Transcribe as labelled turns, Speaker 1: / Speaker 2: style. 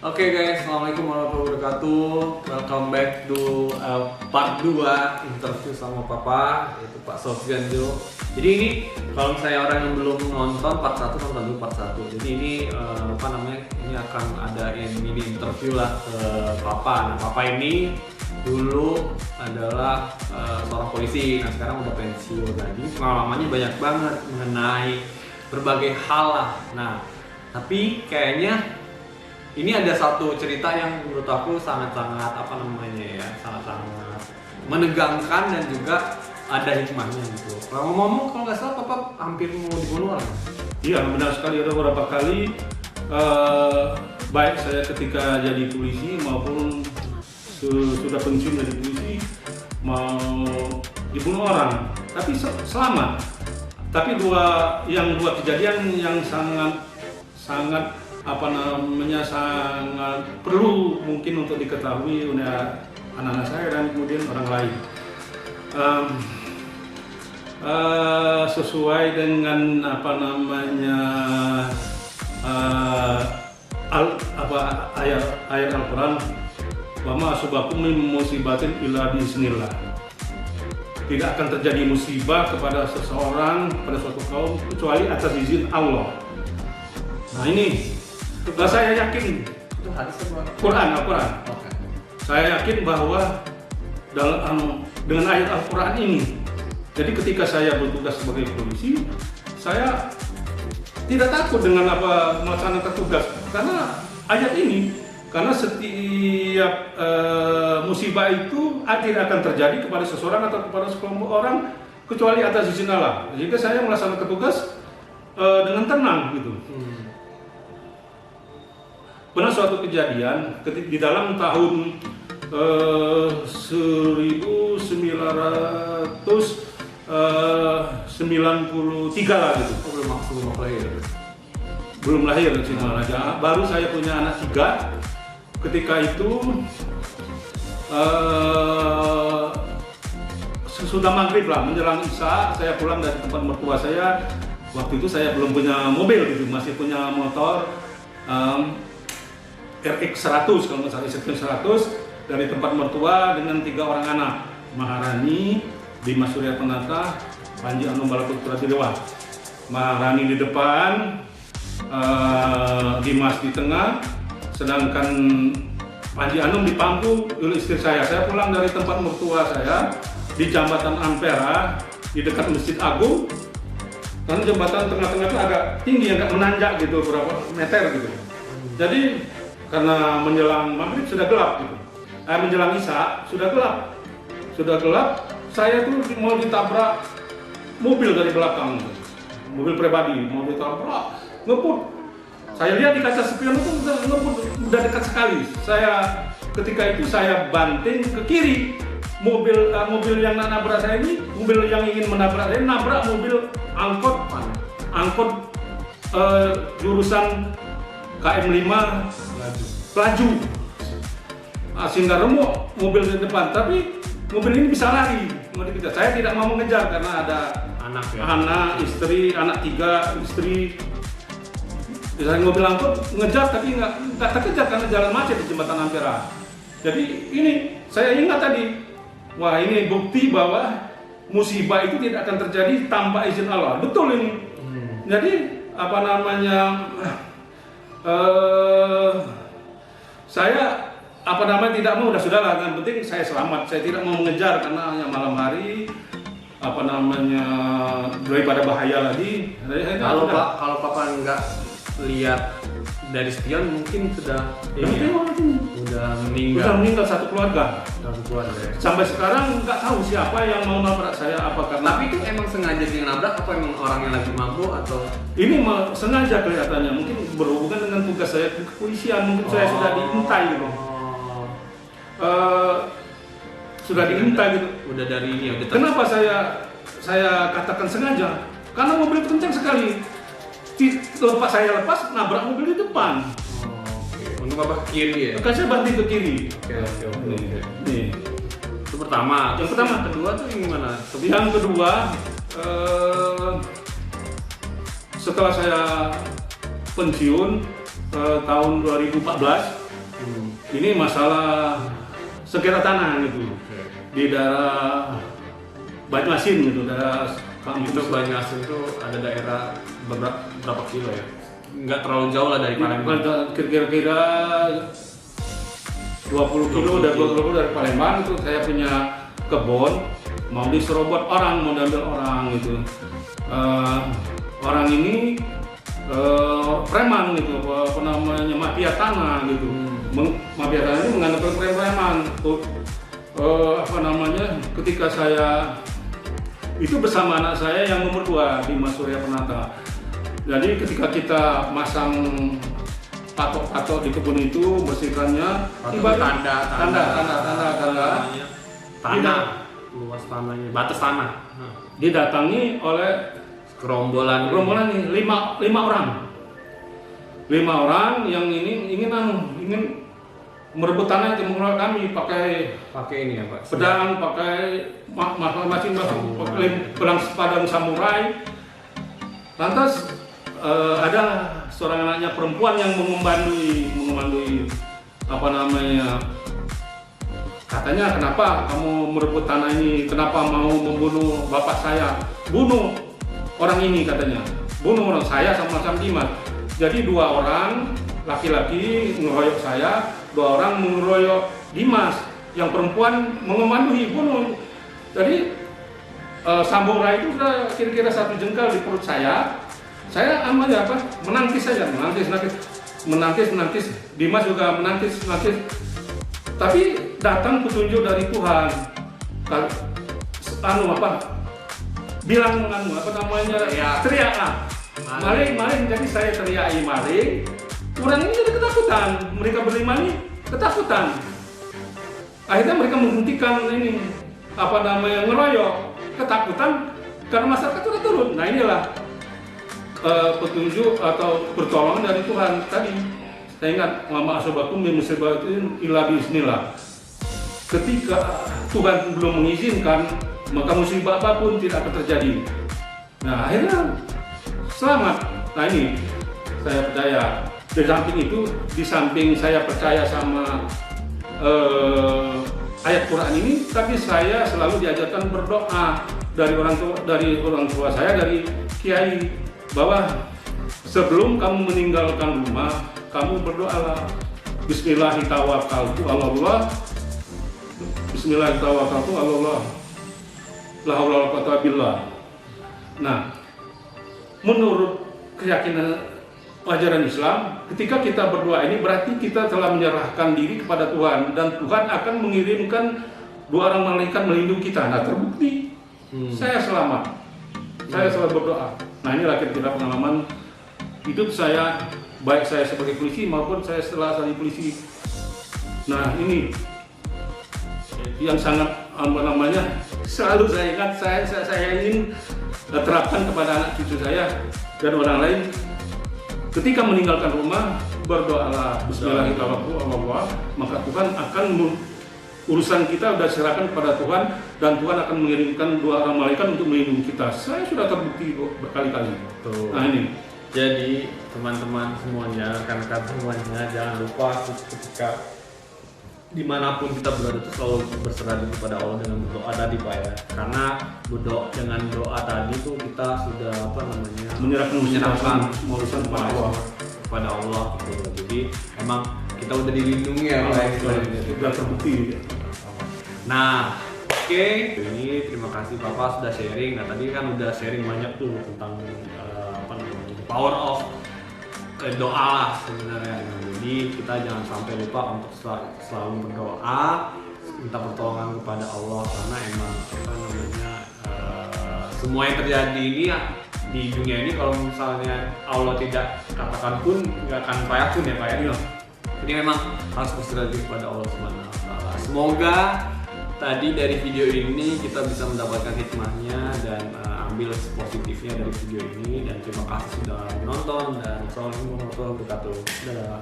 Speaker 1: Oke guys, assalamualaikum warahmatullahi wabarakatuh. Welcome back to part 2 interview sama Papa, yaitu Pak Sofyan Jo. Jadi ini kalau misalnya orang yang belum nonton part 1, nonton dulu part 1. Jadi ini ini akan ada mini interview lah ke Papa. Nah, Papa ini dulu adalah seorang polisi. Nah, sekarang udah pensiun. Jadi pengalamannya banyak banget mengenai berbagai hal lah. Nah, tapi kayaknya ini ada satu cerita yang menurut aku sangat-sangat sangat-sangat menegangkan dan juga ada hikmahnya gitu. Kalau ngomong kalau nggak salah Papa hampir mau dibunuh orang.
Speaker 2: Iya, benar sekali. Ada beberapa kali baik saya ketika jadi polisi maupun sudah pensiun dari polisi mau dibunuh orang, tapi selamat. Tapi dua kejadian yang sangat sangat perlu mungkin untuk diketahui oleh anak-anak saya dan kemudian orang lain. Sesuai dengan ayat Al-Quran, wa ma asabakum min musibatin illa biiznillah. Tidak akan terjadi musibah kepada seseorang, pada suatu kaum kecuali atas izin Allah. Nah ini saya yakin
Speaker 1: Itu hadis apa?
Speaker 2: Al-Quran.
Speaker 1: Oke.
Speaker 2: Saya yakin bahwa dengan ayat Al-Quran ini, jadi ketika saya bertugas sebagai polisi, saya tidak takut dengan melaksanakan tugas karena ayat ini. Karena setiap musibah itu tidak akan terjadi kepada seseorang atau kepada sekelompok orang kecuali atas izin Allah. Jika saya melaksanakan tugas dengan tenang gitu. Pernah suatu kejadian di dalam tahun 1993 lah gitu.
Speaker 1: Belum lahir.
Speaker 2: Belum lahir sih malah. Baru saya punya anak 3. Ketika itu sesudah maghrib lah, menjelang isya, saya pulang dari tempat mertua saya. Waktu itu saya belum punya mobil gitu, masih punya motor RX 100 kalau nggak salah, RX 100 dari tempat mertua dengan 3 orang anak, Maharani, Dimas Surya Penata, Panji Anom Balaputra Tidewa. Maharani di depan, Dimas di tengah, sedangkan Panji Anom di pangku istri saya. Saya pulang dari tempat mertua saya di Jembatan Ampera di dekat Masjid Agung. Karena jembatan tengah-tengah itu agak tinggi, agak menanjak gitu, berapa meter gitu. Jadi karena menjelang maghrib sudah gelap gitu, menjelang isya sudah gelap, saya tuh mau ditabrak mobil dari belakang, mobil pribadi mau ditabrak, ngebut. Saya lihat di kaca spion itu udah dekat sekali. Ketika itu saya banting ke kiri, mobil yang nabrak saya ini, mobil yang ingin menabrak saya nabrak mobil angkot jurusan KM5 laju, sehingga remuk mobil di depan, tapi mobil ini bisa lari. Saya tidak mau mengejar karena ada anak, istri, anak 3, istri. Saya mobil angkot ngejar tapi nggak terkejar karena jalan macet di Jembatan Ampera. Jadi ini saya ingat tadi, wah ini bukti bahwa musibah itu tidak akan terjadi tanpa izin Allah. Betul ini. Jadi saya tidak mau, sudahlah, yang penting saya selamat. Saya tidak mau mengejar karena hanya malam hari, daripada bahaya lagi.
Speaker 1: Kalau Papa nggak lihat dari spion mungkin sudah
Speaker 2: meninggal satu keluarga.
Speaker 1: Ya.
Speaker 2: Sampai sekarang nggak tahu siapa yang mau nabrak saya,
Speaker 1: Tapi itu emang sengaja dia nabrak apa emang orang yang lagi mabuk atau?
Speaker 2: Ini sengaja kelihatannya, mungkin berhubungan dengan tugas saya di kepolisian, mungkin saya sudah diintai gitu. Sudah diintai gitu.
Speaker 1: Udah dari ini udah.
Speaker 2: Kenapa saya katakan sengaja? Karena mobil kencang sekali. Saya lepas nabrak mobil di depan.
Speaker 1: Untuk apa ke kiri ya?
Speaker 2: Kan saya banting ke kiri.
Speaker 1: Oke.
Speaker 2: Nih.
Speaker 1: Itu pertama.
Speaker 2: Yang pertama.
Speaker 1: Kedua tuh yang gimana?
Speaker 2: Yang kedua, setelah saya pensiun tahun 2014, Ini masalah sengketa tanah gitu di daerah Banjarmasin gitu, daerah
Speaker 1: Itu Banjarmasin itu ada daerah berapa kilo ya? Nggak terlalu jauh lah dari Palembang.
Speaker 2: Kira-kira 20 kilo dari Palembang. Itu saya punya kebun, mau diserobot orang, mau diambil orang gitu. Orang ini preman gitu, apa namanya, mafia tanah gitu. Mafia tanah ini mengandalkan preman. Apa namanya, ketika saya itu bersama anak saya yang nomor 2, Dimas Surya Penata. Jadi ketika kita masang patok-patok di kebun itu, bersihkannya,
Speaker 1: tanda luas tanahnya, batas tanah.
Speaker 2: Didatangi oleh
Speaker 1: Gerombolan
Speaker 2: nih, lima orang yang ingin merebut tanah itu mengelola kami pakai
Speaker 1: ini ya Pak.
Speaker 2: pedang, pakai masing-masing pakai pedang padang samurai. Lantas ada seorang anaknya perempuan yang mengomandoi apa namanya, katanya, kenapa kamu merebut tanah ini, kenapa mau membunuh bapak saya, bunuh orang ini, katanya bunuh orang saya sama Dimas. Jadi 2 orang laki-laki mengeroyok saya, 2 orang mengeroyok Dimas, yang perempuan mengomandoi bunuh. Jadi samurai itu sudah kira-kira 1 jengkal di perut saya aja menangkis saja, menangkis. Dimas juga menangkis. Tapi datang petunjuk dari Tuhan. Teriak lah. Maling. Jadi saya teriaki maling. Orang ini jadi ketakutan. Mereka berlima ini ketakutan. Akhirnya mereka menghentikan ini ngeroyok. Ketakutan karena masyarakat sudah turun. Nah inilah petunjuk atau pertolongan dari Tuhan tadi. Saya ingat, Mama asobakum min musibatin illa biiznillah. Ketika Tuhan belum mengizinkan, maka musibah apapun tidak akan terjadi. Nah akhirnya selamat. Nah ini saya percaya. Di samping saya percaya sama ayat Quran ini, tapi saya selalu diajarkan berdoa dari orang tua saya, dari kiai, bahwa sebelum kamu meninggalkan rumah, kamu berdoalah, Bismillahirrahmanirrahim. Bismillahirrahmanirrahim. La haula wala quwwata illa billah. Nah, menurut keyakinan ajaran Islam, ketika kita berdoa ini berarti kita telah menyerahkan diri kepada Tuhan, dan Tuhan akan mengirimkan 2 orang malaikat melindungi kita. Nah, terbukti saya selamat. Saya selalu berdoa. Nah, inilah kira-kira pengalaman hidup saya, baik saya sebagai polisi maupun saya setelah jadi polisi. Nah, ini yang sangat selalu saya ingat, saya ingin terapkan kepada anak cucu saya dan orang lain. Ketika meninggalkan rumah, berdoalah Bismillahirrahmanirrahim, maka Tuhan akan urusan kita sudah serahkan kepada Tuhan, dan Tuhan akan mengirimkan 2 orang malaikat untuk melindungi kita. Saya sudah terbukti berkali-kali. Nah ini.
Speaker 1: Jadi teman-teman semuanya, rekan-rekan semuanya, jangan lupa ketika dimanapun kita berada itu selalu berserah diri kepada Allah dengan berdoa tadi Pak ya. Karena dengan doa tadi tuh kita sudah menyerahkan
Speaker 2: urusan
Speaker 1: kepada Allah gitu. Jadi emang kita udah dilindungi ya Pak.
Speaker 2: Sudah terbukti.
Speaker 1: Nah, oke. Ini terima kasih Bapak sudah sharing. Nah tadi kan udah sharing banyak tuh tentang power of doa lah sebenarnya. Jadi kita jangan sampai lupa untuk selalu berdoa, minta pertolongan kepada Allah, karena emang semua yang terjadi ini di dunia ini, kalau misalnya Allah tidak katakan pun nggak akan payah pun ya Pak ya. Jadi memang harus berserah diri kepada Allah Subhanahu wa Ta'ala. Semoga tadi dari video ini kita bisa mendapatkan hikmahnya dan ambil positifnya dari video ini, dan terima kasih sudah menonton, dan assalamualaikum warahmatullahi wabarakatuh. Dadah.